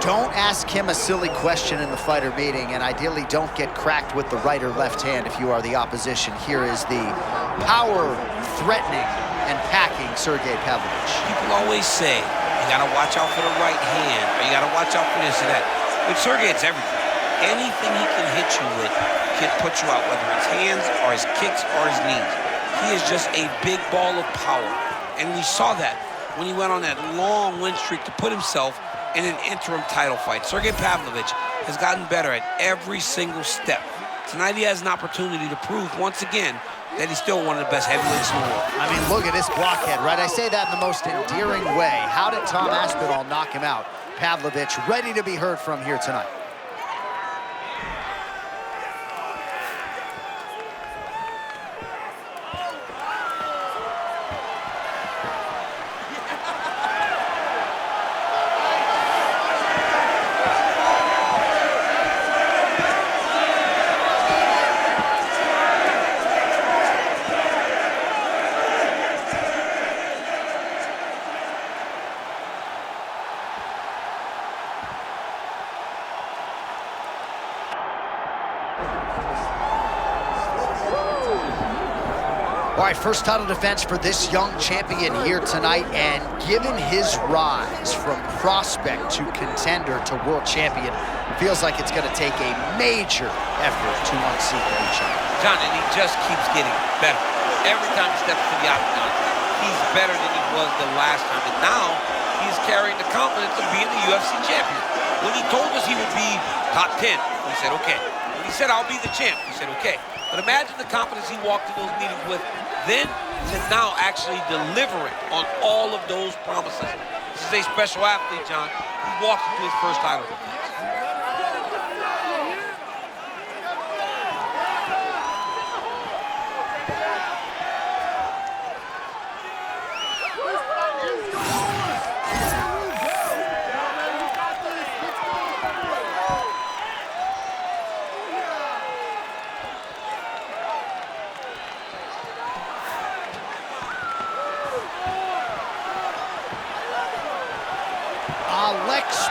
Don't ask him a silly question in the fighter meeting, and ideally don't get cracked with the right or left hand if you are the opposition. Here is the power-threatening and packing Sergei Pavlovich. People always say, you gotta watch out for the right hand, or you gotta watch out for this and that. With Sergei, it's everything. Anything he can hit you with can put you out, whether it's hands or his kicks or his knees. He is just a big ball of power. And we saw that when he went on that long win streak to put himself in an interim title fight. Sergei Pavlovich has gotten better at every single step. Tonight he has an opportunity to prove once again that he's still one of the best heavyweights in the world. I mean, look at this blockhead, right? I say that in the most endearing way. How did Tom Aspinall knock him out? Pavlovich ready to be heard from here tonight. All right, first title defense for this young champion here tonight, and given his rise from prospect to contender to world champion, feels like it's going to take a major effort to unseat each other. John, and he just keeps getting better. Every time he steps to the octagon, he's better than he was the last time, and now he's carrying the confidence of being the UFC champion. When he told us he would be top 10, we said, okay. When he said, I'll be the champ, we said, okay. But imagine the confidence he walked in those meetings with then to now actually delivering on all of those promises. This is a special athlete, John. He walked into his first title defense.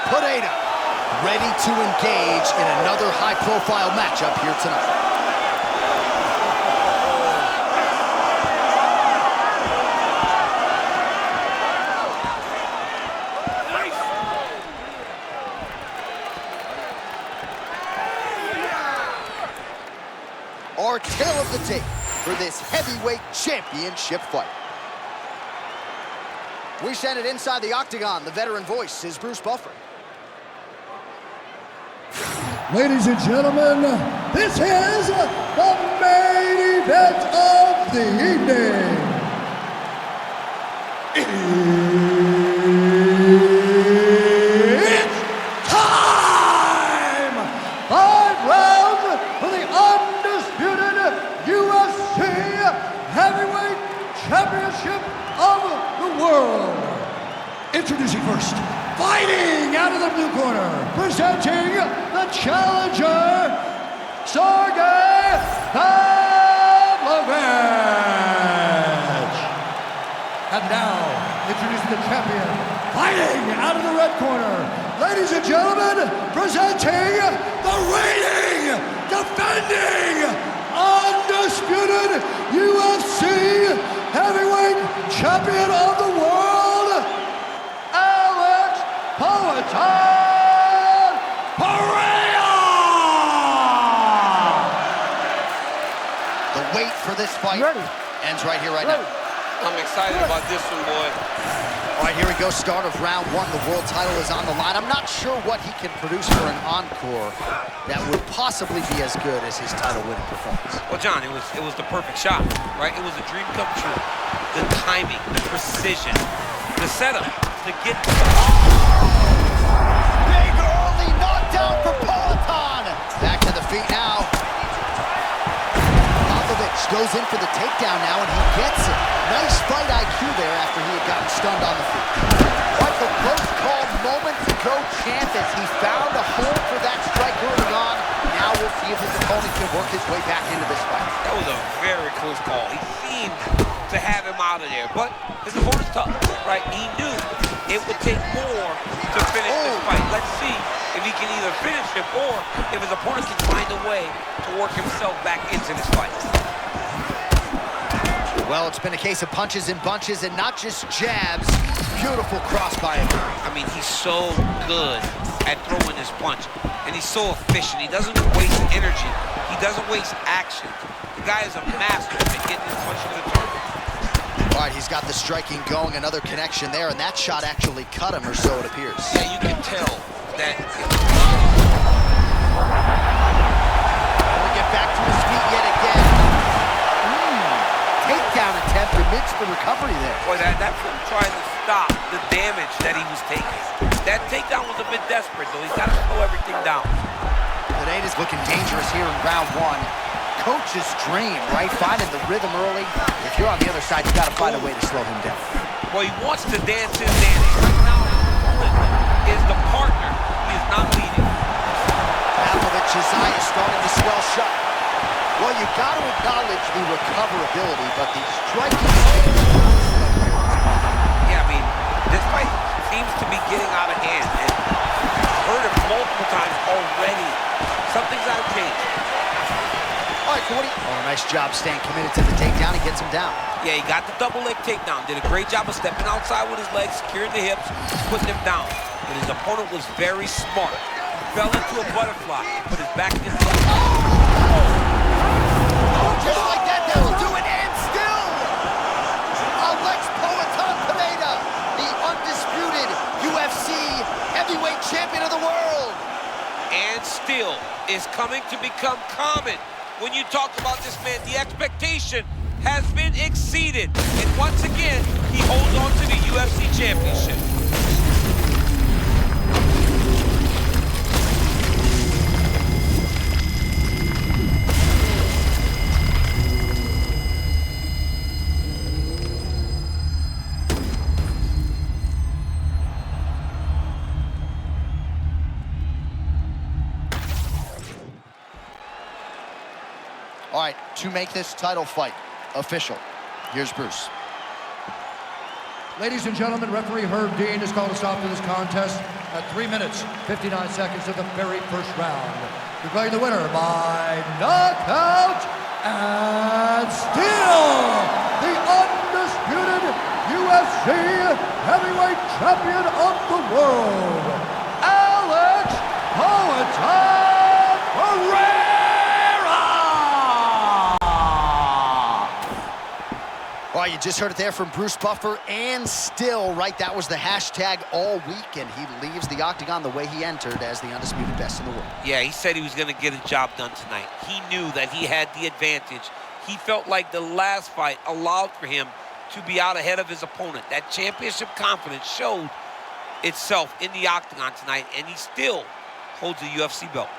Pereira, ready to engage in another high-profile matchup here tonight. Our tale of the tape for this heavyweight championship fight. We send it inside the octagon. The veteran voice is Bruce Buffer. Ladies and gentlemen, this is the main event of the evening. It's time! 5 rounds for the undisputed UFC Heavyweight Championship of the world. Introducing first, fighting out of the blue corner, presenting the challenger, Sergei Pavlovich. And now, introducing the champion, fighting out of the red corner, ladies and gentlemen, presenting the reigning, defending, undisputed UFC Heavyweight Champion of the world, Poatan Pereira! The wait for this fight ends right here, right now. I'm excited about this one, boy. All right, here we go, start of round 1. The world title is on the line. I'm not sure what he can produce for an encore that would possibly be as good as his title-winning performance. Well, John, it was the perfect shot, right? It was a dream come true. The timing, the precision, the setup to get to the... Big early knockdown for Poatan. Back to the feet now. Pavlovich goes in for the takedown now, and he gets it. Nice fight IQ there after he had gotten stunned on the feet. What the close call moments ago chance as he found a hole for that strike early on. Now we'll see if his opponent can work his way back into this fight. That was a very close call. He seemed to have him out of there, but his opponent's tough, right? He knew It would take more to finish this fight. Let's see if he can either finish it or if his opponent can find a way to work himself back into this fight. Well, it's been a case of punches and bunches and not just jabs. Beautiful cross by him. I mean, he's so good at throwing his punch, and he's so efficient. He doesn't waste energy. He doesn't waste action. The guy is a master at getting his punch to the target. All right, he's got the striking going, another connection there, and that shot actually cut him, or so it appears. Yeah, you can tell that. We'll get back to his feet yet again. Takedown attempt amidst the recovery there. Boy, that's him trying to stop the damage that he was taking. That takedown was a bit desperate, though. He's got to slow everything down. Pireira's looking dangerous here in round one. Coach's dream, right? Finding the rhythm early. If you're on the other side, you got to find a way to slow him down. Well, he wants to dance his dance. Right now, his opponent is the partner. He is not leading. Pavlovich's eye is starting to swell shut. Well, you got to acknowledge the recoverability, but the striking... Yeah, I mean, this fight seems to be getting out of hand. And I've heard it multiple times already. Something's got to change. All right, 40. Oh, nice job staying committed to the takedown. He gets him down. Yeah, he got the double leg takedown. Did a great job of stepping outside with his legs, securing the hips, putting him down. But his opponent was very smart. Fell into a butterfly, put his back against the... Just like that, that'll do it, and still, Poatan, the undisputed UFC heavyweight champion of the world. And still is coming to become common. When you talk about this man, the expectation has been exceeded. And once again, he holds on to the UFC championship. All right, to make this title fight official, here's Bruce. Ladies and gentlemen, referee Herb Dean has called a stop to this contest at 3 minutes, 59 seconds of the very first round. Declaring the winner by knockout and still the undisputed UFC heavyweight champion of the world, Alex Poatan Pereira! Well, you just heard it there from Bruce Buffer, and still, right, that was the hashtag all week, and he leaves the octagon the way he entered as the undisputed best in the world. Yeah, he said he was going to get a job done tonight. He knew that he had the advantage. He felt like the last fight allowed for him to be out ahead of his opponent. That championship confidence showed itself in the octagon tonight, and he still holds a UFC belt.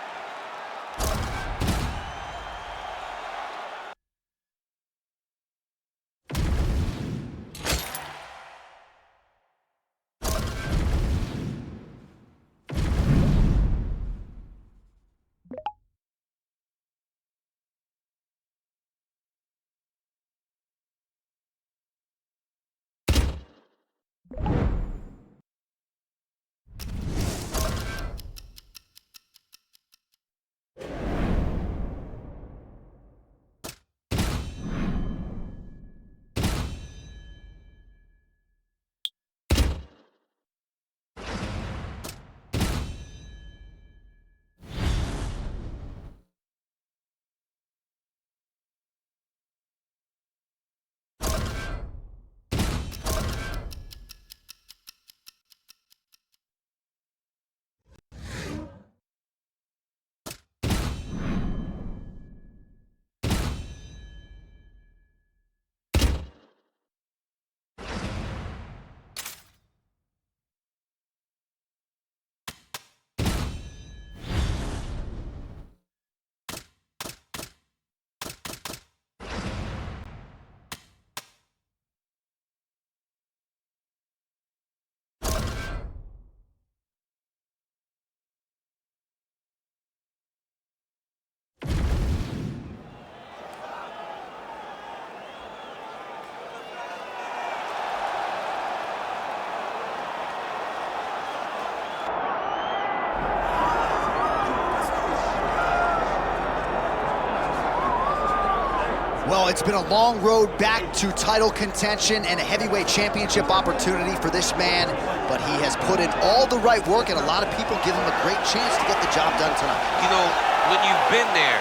it's been a long road back to title contention and a heavyweight championship opportunity for this man, but he has put in all the right work, and a lot of people give him a great chance to get the job done tonight. You know, when you've been there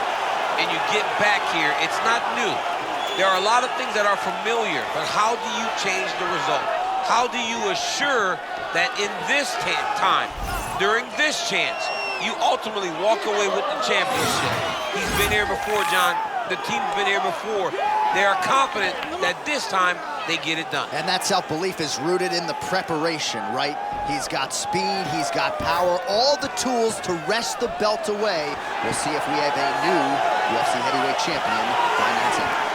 and you get back here, it's not new. There are a lot of things that are familiar, but how do you change the result? How do you assure that in this time, during this chance, you ultimately walk away with the championship? He's been here before, John. The team's been here before. They are confident that this time they get it done. And that self-belief is rooted in the preparation, right? He's got speed, he's got power, all the tools to wrest the belt away. We'll see if we have a new UFC heavyweight champion by night's end.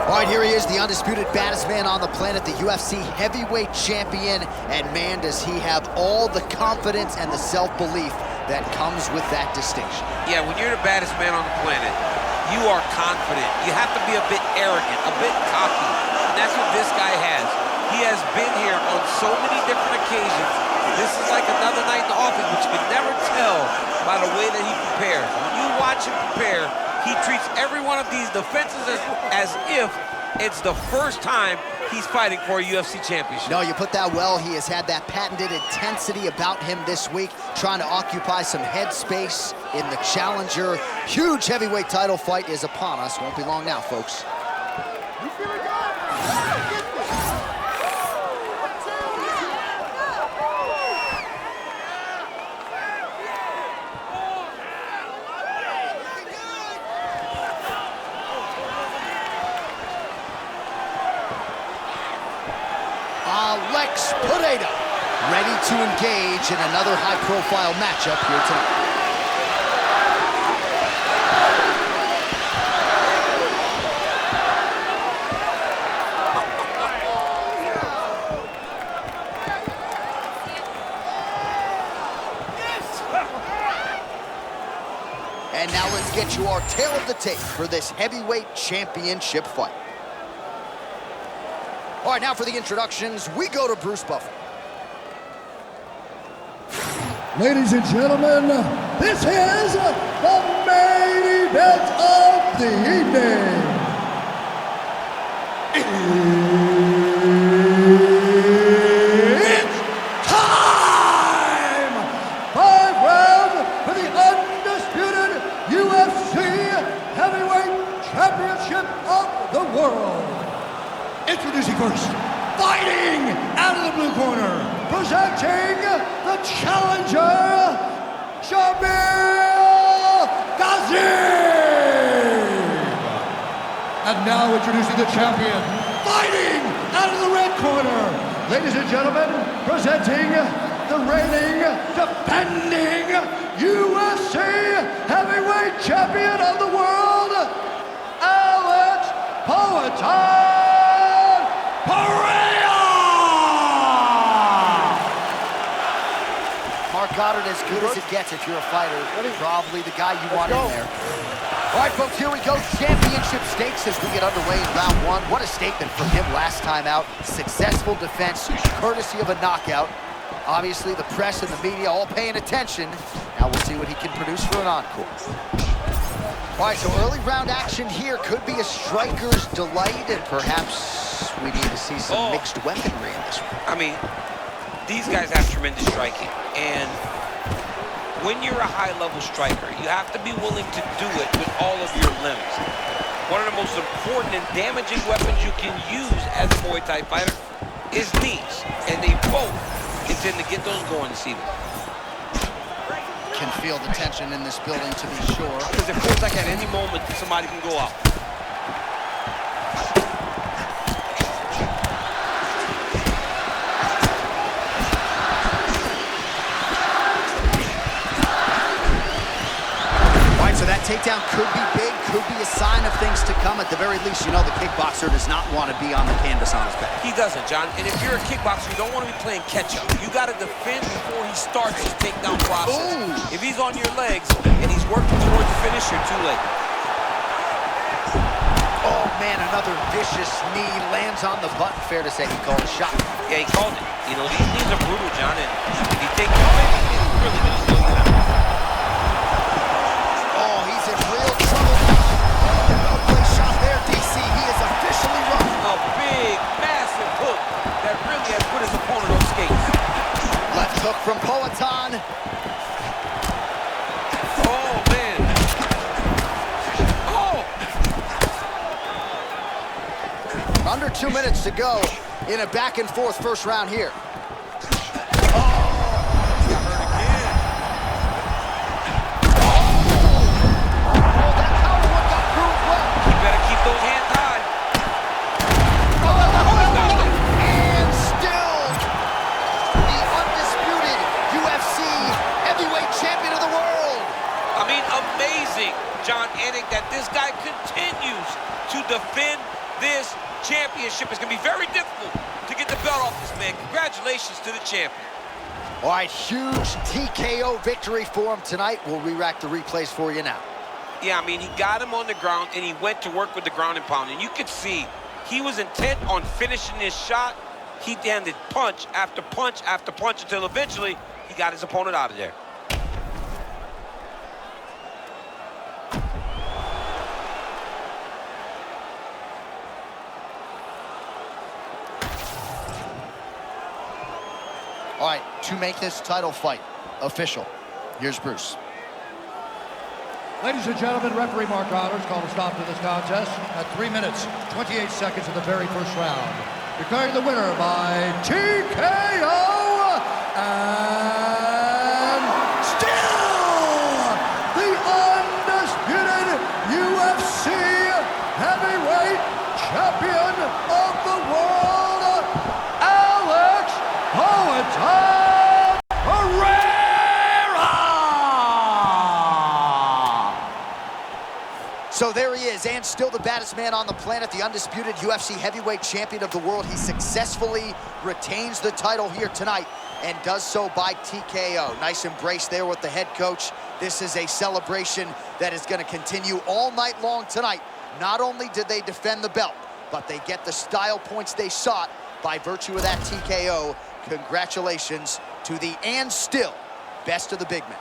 All right, here he is, the undisputed baddest man on the planet, the UFC heavyweight champion. And man, does he have all the confidence and the self-belief that comes with that distinction. Yeah, when you're the baddest man on the planet, you are confident. You have to be a bit arrogant, a bit cocky. And that's what this guy has. He has been here on so many different occasions. This is like another night in the office, but you can never tell by the way that he prepares. When you watch him prepare, he treats every one of these defenses as if it's the first time he's fighting for a UFC championship. No, you put that well. He has had that patented intensity about him this week, trying to occupy some head space in the challenger. Huge heavyweight title fight is upon us. Won't be long now, folks. Pereira, ready to engage in another high-profile matchup here tonight. And now let's get you our tale of the tape for this heavyweight championship fight. All right, now for the introductions, we go to Bruce Buffer. Ladies and gentlemen, this is the main event of the evening. It's time! 5 rounds for the undisputed UFC Heavyweight Championship of the world. Introducing first, fighting out of the blue corner, presenting the challenger, Shamil Gaziev. And now introducing the champion, fighting out of the red corner, ladies and gentlemen, presenting the reigning, defending UFC heavyweight champion of the world, Poatan. Pereira! Mark Goddard, as good as it gets if you're a fighter. Probably the guy you want in there. All right, folks, here we go. Championship stakes as we get underway in round 1. What a statement from him last time out. Successful defense, courtesy of a knockout. Obviously, the press and the media all paying attention. Now we'll see what he can produce for an encore. All right, so early round action here could be a striker's delight, and perhaps we need to see some mixed weaponry in this one. I mean, these guys have tremendous striking, and when you're a high-level striker, you have to be willing to do it with all of your limbs. One of the most important and damaging weapons you can use as a Muay Thai fighter is knees, and they both intend to get those going this evening. Can feel the tension in this building, to be sure. Because it feels like at any moment somebody can go out. All right, so that That takedown could be big, could be a sign of things to come. At the very least, you know the kickboxer does not want to be on the canvas on his back. He doesn't, John. And if you're a kickboxer, you don't want to be playing catch-up. You got to defend before he starts his takedown process. Ooh. If he's on your legs and he's working towards the finish, you're too late. Oh, man, another vicious knee lands on the button. Fair to say he called a shot. Yeah, he called it. You know, these knees are brutal, John, and if you take him away, he's really going to slow you down. Oh, he's in real trouble now. No play shot there, DC. He is officially run. A big, massive hook that really has put his opponent on skates. Left hook from Poatan. Oh, man. Oh! Under 2 minutes to go in a back-and-forth first round here. John, that this guy continues to defend this championship. It's going to be very difficult to get the belt off this man. Congratulations to the champion. All right, huge TKO victory for him tonight. We'll re-rack the replays for you now. Yeah, I mean, he got him on the ground, and he went to work with the ground and pound. And you could see he was intent on finishing this shot. He landed punch after punch after punch until eventually he got his opponent out of there. All right, to make this title fight official, here's Bruce. Ladies and gentlemen, referee Mark Honors called a stop to this contest at 3 minutes, 28 seconds of the very first round. Declaring the winner by TKO and still the undisputed UFC heavyweight champion of the world, Poatan Pereira! So there he is, and still the baddest man on the planet, the undisputed UFC heavyweight champion of the world. He successfully retains the title here tonight and does so by TKO. Nice embrace there with the head coach. This is a celebration that is going to continue all night long tonight. Not only did they defend the belt, but they get the style points they sought by virtue of that TKO. Congratulations to the and still best of the big men.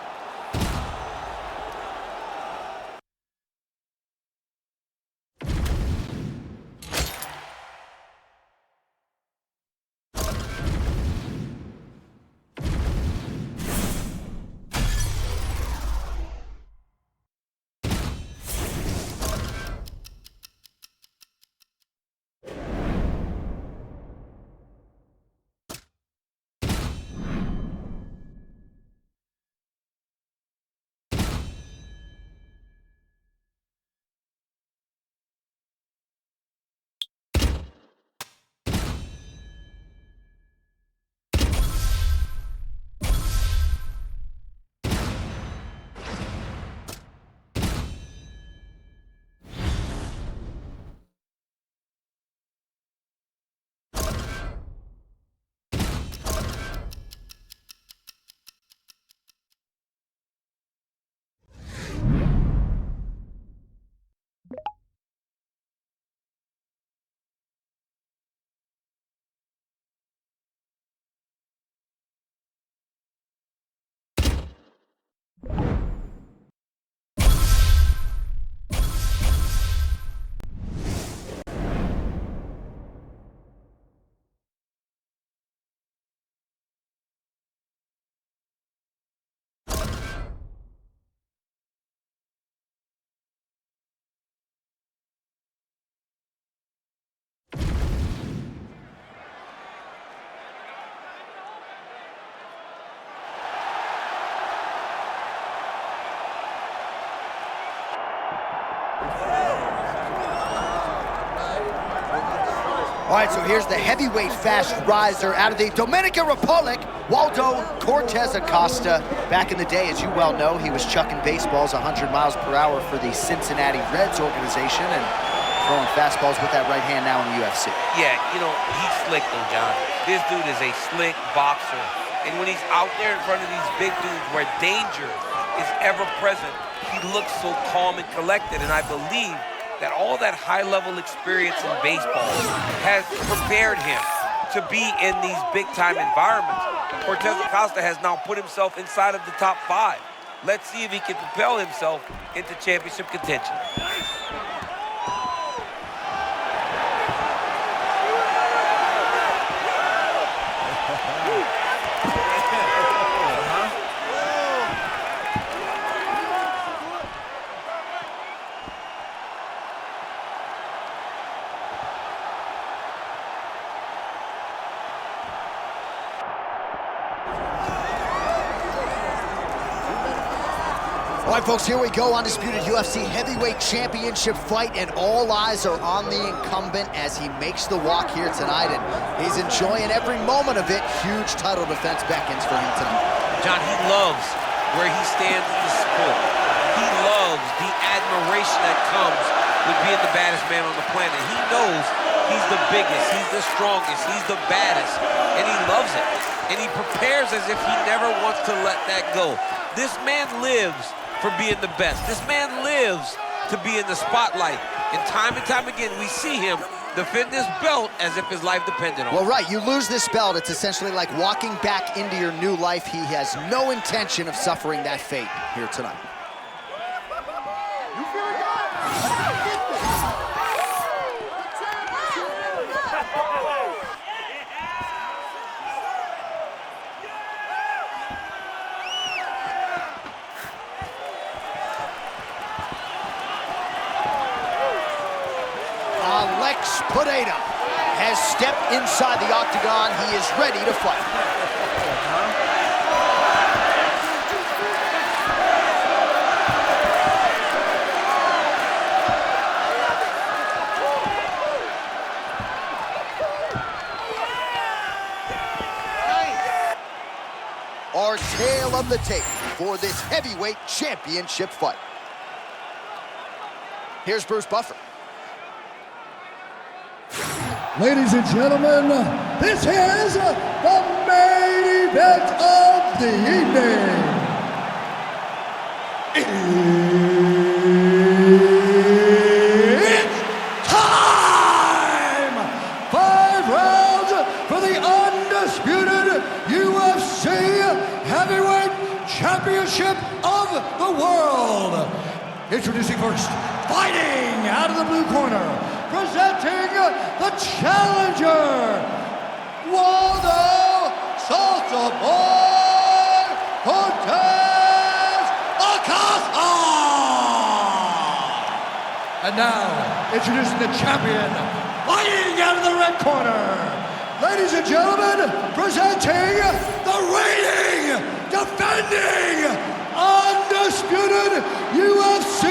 All right, so here's the heavyweight fast riser out of the Dominican Republic, Waldo Cortes Acosta, back in the day, as you well know, he was chucking baseballs 100 miles per hour for the Cincinnati Reds organization and throwing fastballs with that right hand now in the UFC. Yeah, you know, he's slick though, John. This dude is a slick boxer. And when he's out there in front of these big dudes where danger is ever present, he looks so calm and collected. And I believe that all that high-level experience in baseball has prepared him to be in these big-time environments. Cortes Acosta has now put himself inside of the top 5. Let's see if he can propel himself into championship contention. All right, folks, here we go. Undisputed UFC heavyweight championship fight, and all eyes are on the incumbent as he makes the walk here tonight, and he's enjoying every moment of it. Huge title defense beckons for him tonight. John, he loves where he stands in the sport. He loves the admiration that comes with being the baddest man on the planet. He knows he's the biggest, he's the strongest, he's the baddest, and he loves it. And he prepares as if he never wants to let that go. This man lives for being the best. This man lives to be in the spotlight. And time again, we see him defend this belt as if his life depended on it. Well, right, you lose this belt, it's essentially like walking back into your new life. He has no intention of suffering that fate here tonight. You feel it, guys? Pereira has stepped inside the octagon. He is ready to fight. Our tale of the tape for this heavyweight championship fight. Here's Bruce Buffer. Ladies and gentlemen, this is the main event of the evening. It's time! 5 rounds for the undisputed UFC Heavyweight Championship of the World. Introducing first, fighting out of the blue corner, presenting the challenger, Waldo Salsa Boy Cortes Acosta! And now, introducing the champion, fighting out of the red corner, ladies and gentlemen, presenting the reigning, defending, undisputed UFC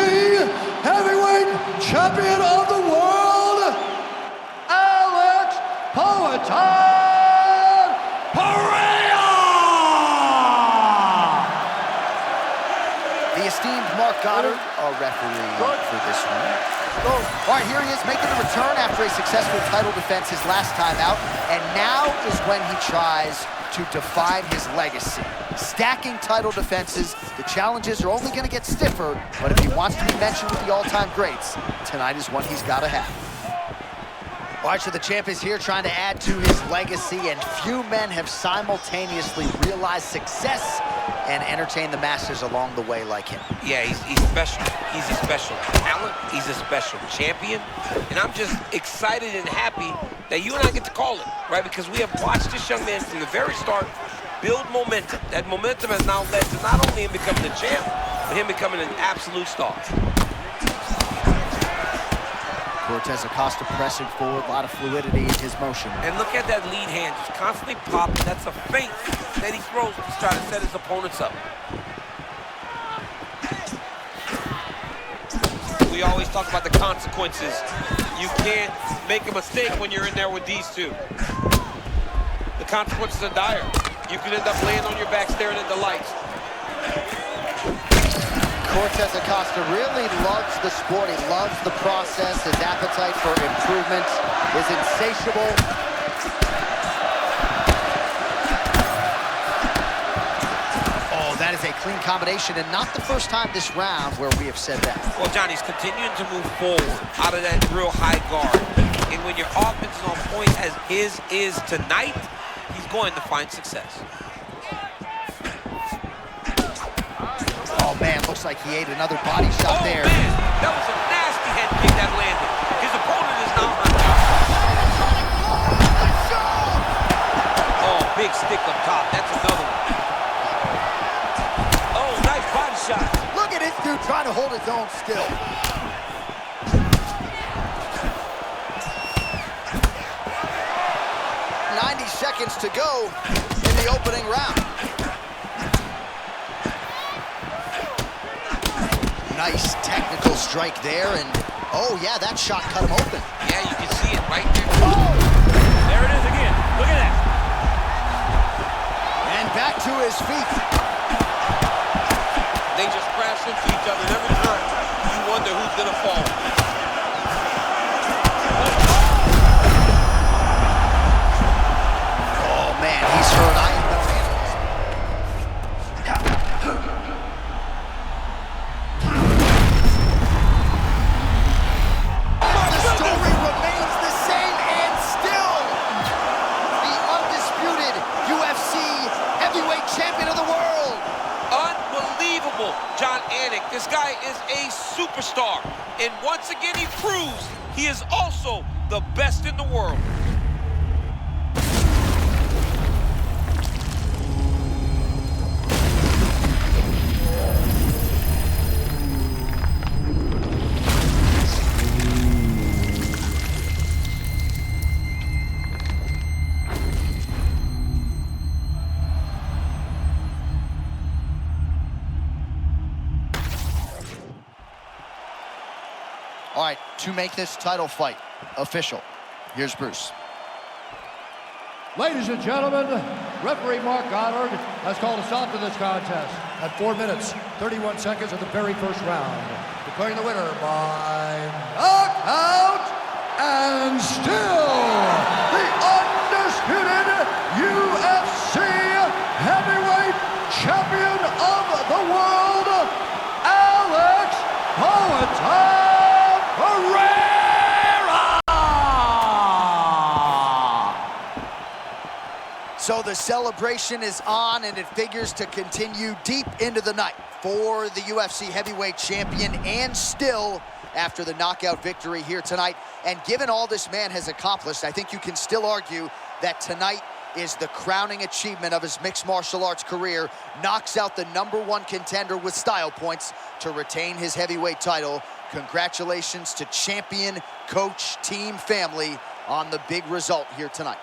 heavyweight champion of the world, Poatan Pereira! The esteemed Mark Goddard, our referee for this one. All right, here he is making a return after a successful title defense his last time out, and now is when he tries to define his legacy. Stacking title defenses, the challenges are only going to get stiffer, but if he wants to be mentioned with the all-time greats, tonight is one he's got to have. All right, so the champ is here trying to add to his legacy, and few men have simultaneously realized success and entertained the masses along the way like him. Yeah, he's special. He's a special talent. He's a special champion. And I'm just excited and happy that you and I get to call it, right? Because we have watched this young man from the very start build momentum. That momentum has now led to not only him becoming the champ, but him becoming an absolute star. Cortes Acosta pressing forward, a lot of fluidity in his motion. And look at that lead hand, just constantly popping. That's a feint that he throws to try to set his opponents up. We always talk about the consequences. You can't make a mistake when you're in there with these two. The consequences are dire. You could end up laying on your back staring at the lights. Cortes Acosta really loves the sport. He loves the process. His appetite for improvement is insatiable. Oh, that is a clean combination, and not the first time this round where we have said that. Well, Johnny's continuing to move forward out of that real high guard. And when your offense is on point as his is tonight, he's going to find success. Oh, man, looks like he ate another body shot there. Oh, man, that was a nasty head kick that landed. His opponent is now hurt. Oh, big stick up top. That's another one. Oh, nice body shot. Look at this dude trying to hold his own still. Seconds to go in the opening round. Nice technical strike there, and oh yeah, that shot cut him open. Yeah, you can see it right there. Oh! There it is again. Look at that. And back to his feet. They just crash into each other, and every time you wonder who's gonna fall. Man, he's hurt. I am the story remains the same, and still the undisputed UFC heavyweight champion of the world. Unbelievable, John Anik. This guy is a superstar, and once again he proves he is also the best in the world. All right, to make this title fight official, here's Bruce. Ladies and gentlemen, referee Mark Goddard has called a stop to this contest at 4 minutes, 31 seconds of the very first round, declaring the winner by knockout and still the undisputed UFC heavyweight champion of the world, Alex Poatan. Pereira! So the celebration is on, and it figures to continue deep into the night for the UFC heavyweight champion, and still after the knockout victory here tonight. And given all this man has accomplished, I think you can still argue that tonight is the crowning achievement of his mixed martial arts career. Knocks out the #1 contender with style points to retain his heavyweight title. Congratulations to champion, coach, team, family on the big result here tonight.